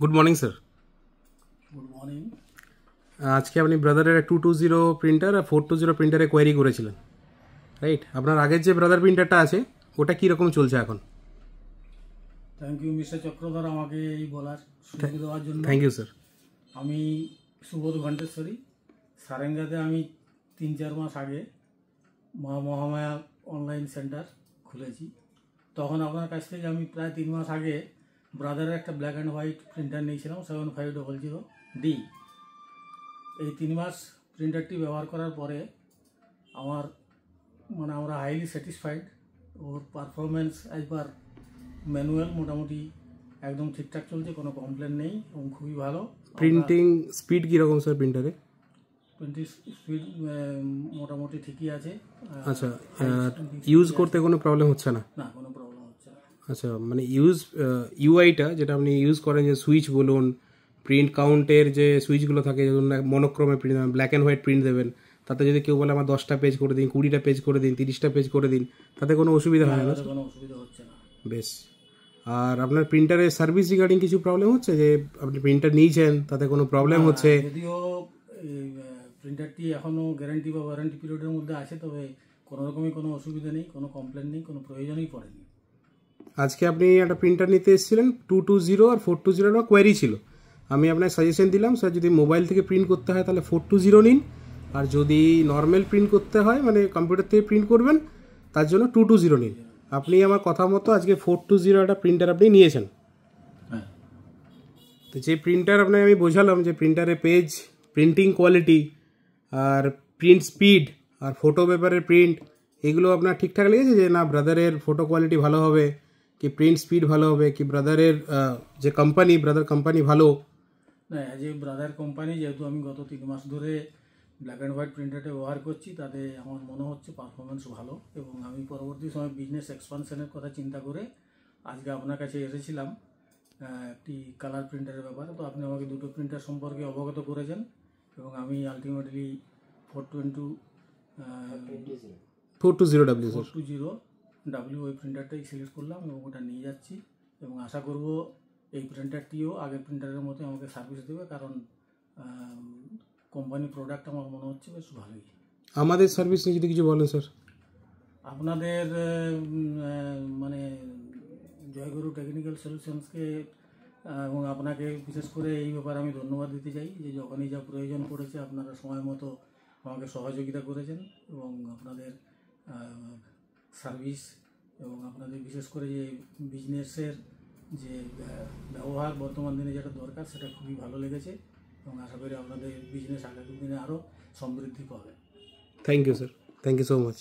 Good morning sir. Good morning. আজকে আপনি ব্রাদারের 220 printer আর 420 প্রিন্টারে query করেছিলেন, রাইট? আপনার আগের যে ব্রাদার প্রিন্টারটা আছে ওটা কীরকম চলছে এখন? থ্যাংক ইউ মিস্টার চক্রধর আমাকে এই বলার সুযোগ দেওয়ার জন্য। Thank you sir. আমি সুবোধ ঘণ্টেশ্বরী, সারেঙ্গাতে আমি 3-4 মাস আগে মা মহামায়া অনলাইন সেন্টার খুলেছি। তখন আপনার কাছ থেকে আমি প্রায় 3 মাস আগে ব্রাদারের একটা ব্ল্যাক অ্যান্ড হোয়াইট প্রিন্টার নিয়েছিলাম 7500D। এই 3 মাস প্রিন্টারটি ব্যবহার করার পরে আমরা হাইলি স্যাটিসফাইড। ওর পারফরমেন্স অ্যাজ পার ম্যানুয়াল মোটামুটি একদম ঠিকঠাক চলছে, কোনো কমপ্লেন নেই এবং খুবই ভালো। প্রিন্টিং স্পিড কীরকম স্যার প্রিন্টারে? প্রিন্টিং স্পিড মোটামুটি ঠিকই আছে। আচ্ছা, ইউজ করতে কোনো প্রবলেম হচ্ছে না? না, কোনো প্রবলেম হচ্ছে না। আচ্ছা, মানে ইউআইটা যেটা আপনি ইউজ করেন, যে সুইচ বলুন, প্রিন্ট কাউন্টের যে সুইচগুলো থাকে, যেমন মনোক্রমে প্রিন্ট দেবেন, ব্ল্যাক অ্যান্ড হোয়াইট প্রিন্ট দেবেন, তাতে যদি কেউ বলে আমার 10টা পেজ করে দিন, 20টা পেজ করে দিন, 30টা পেজ করে দিন, তাতে কোনো অসুবিধা হয় না? কোনো অসুবিধা হচ্ছে না। বেশ। আর আপনার প্রিন্টারের সার্ভিস রিগার্ডিং কিছু প্রবলেম হচ্ছে, যে আপনি প্রিন্টার নিয়েছেন তাতে কোনো প্রবলেম হচ্ছে? যদিও এই প্রিন্টারটি এখনও গ্যারান্টি বা ওয়ারেন্টি পিরিয়ডের মধ্যে আছে, তবে কোনো রকমই কোনো অসুবিধা নেই, কোনো কমপ্লেন নেই, কোনো প্রয়োজনই পড়েনি। আজকে আপনি একটা প্রিন্টার নিতে এসেছিলেন, 220 আর 420 কোয়ারি ছিল। আমি আপনার সাজেশন দিলাম, স্যার যদি মোবাইল থেকে প্রিন্ট করতে হয় তাহলে 420 নিন, আর যদি নর্মাল প্রিন্ট করতে হয় মানে কম্পিউটার থেকে প্রিন্ট করবেন তার জন্য 220 নিন। আপনি আমার কথা মতো আজকে 420 একটা প্রিন্টার আপনি নিয়েছেন। হ্যাঁ। তো যে প্রিন্টার আপনাকে আমি বোঝালাম, যে প্রিন্টারের পেজ প্রিন্টিং কোয়ালিটি আর প্রিন্ট স্পিড আর ফটো পেপারের প্রিন্ট, এগুলো আপনার ঠিকঠাক লেগেছে? যে না ব্রাদারের ফটো কোয়ালিটি ভালো হবে, কি প্রিন্ট স্পিড ভালো হবে, কি ব্রাদারের যে ব্রাদার কোম্পানি ভালো? না, অ্যাজ এ ব্রাদার কোম্পানি, যেহেতু আমি গত 3 মাস ধরে ব্ল্যাক অ্যান্ড হোয়াইট প্রিন্টারটা ব্যবহার করছি, তাতে আমার মনে হচ্ছে পারফরমেন্স ভালো। এবং আমি পরবর্তী সময় বিজনেস এক্সপানশনের কথা চিন্তা করে আজকে আপনার কাছে এসেছিলাম একটি কালার প্রিন্টারের ব্যাপারে। তো আপনি আমাকে দুটো প্রিন্টার সম্পর্কে অবগত করেছেন এবং আমি আলটিমেটলি 420W ওই প্রিন্টারটাই সিলেক্ট করলাম এবং ওটা নিয়ে যাচ্ছি এবং আশা করব এই প্রিন্টারটিও আগের প্রিন্টারের মতো আমাকে সার্ভিস দেবে, কারণ কোম্পানি প্রোডাক্ট আমার মনে হচ্ছে বেশ ভালোই। আমাদের সার্ভিস নিয়ে যদি কিছু বলেন স্যার। আপনাদের মানে জয়গুরু টেকনিক্যাল সলিউশনসকে এবং আপনাকে বিশেষ করে এই ব্যাপারে আমি ধন্যবাদ দিতে চাই, যে যখনই যা প্রয়োজন পড়েছে আপনারা সময় মতো আমাকে সহযোগিতা করেছেন এবং আপনাদের সার্ভিস এবং আপনাদের বিশেষ করে যে বিজনেসের যে ব্যবহার বর্তমান দিনে যেটা দরকার, সেটা খুবই ভালো লেগেছে এবং আশা করি আপনাদের বিজনেস আগামী দিনে আরও সমৃদ্ধি পাবে। Thank you sir, thank you so much.